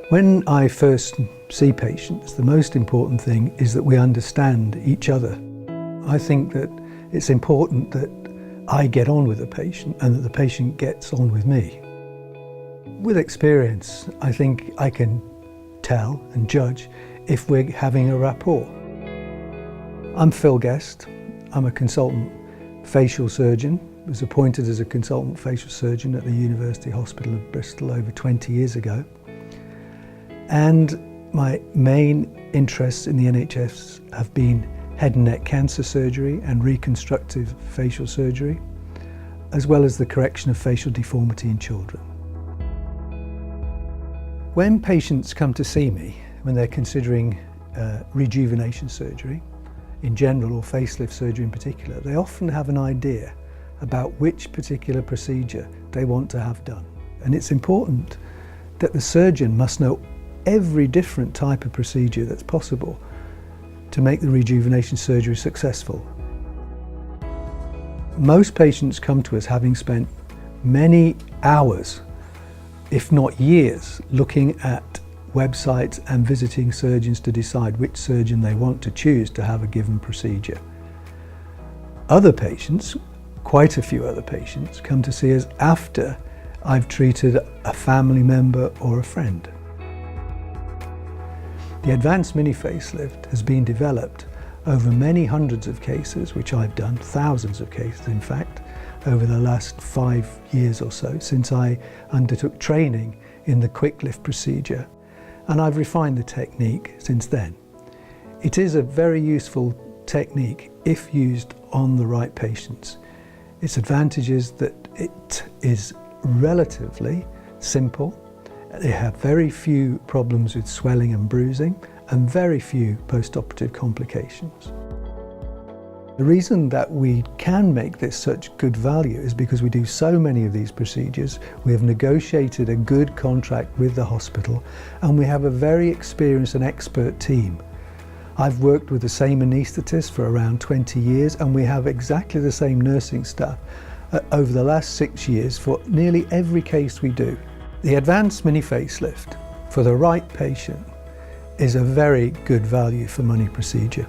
When I first see patients, the most important thing is that we understand each other. I think that it's important that I get on with the patient and that the patient gets on with me. With experience, I think I can tell and judge if we're having a rapport. I'm Phil Guest. I'm a consultant facial surgeon. I was appointed as a consultant facial surgeon at the University Hospital of Bristol over 20 years ago. And my main interests in the NHS have been head and neck cancer surgery and reconstructive facial surgery, as well as the correction of facial deformity in children. When patients come to see me, when they're considering rejuvenation surgery in general or facelift surgery in particular, they often have an idea about which particular procedure they want to have done. And it's important that the surgeon must know every different type of procedure that's possible to make the rejuvenation surgery successful. Most patients come to us having spent many hours, if not years, looking at websites and visiting surgeons to decide which surgeon they want to choose to have a given procedure. Other patients, quite a few other patients, come to see us after I've treated a family member or a friend. The advanced mini facelift has been developed over many hundreds of cases, which I've done, thousands of cases in fact, over the last 5 years or so, since I undertook training in the quick lift procedure, and I've refined the technique since then. It is a very useful technique if used on the right patients. Its advantage is that it is relatively simple. They have very few problems with swelling and bruising and very few post-operative complications. The reason that we can make this such good value is because we do so many of these procedures. We have negotiated a good contract with the hospital and we have a very experienced and expert team. I've worked with the same anaesthetist for around 20 years and we have exactly the same nursing staff over the last 6 years for nearly every case we do. The advanced mini facelift for the right patient is a very good value for money procedure.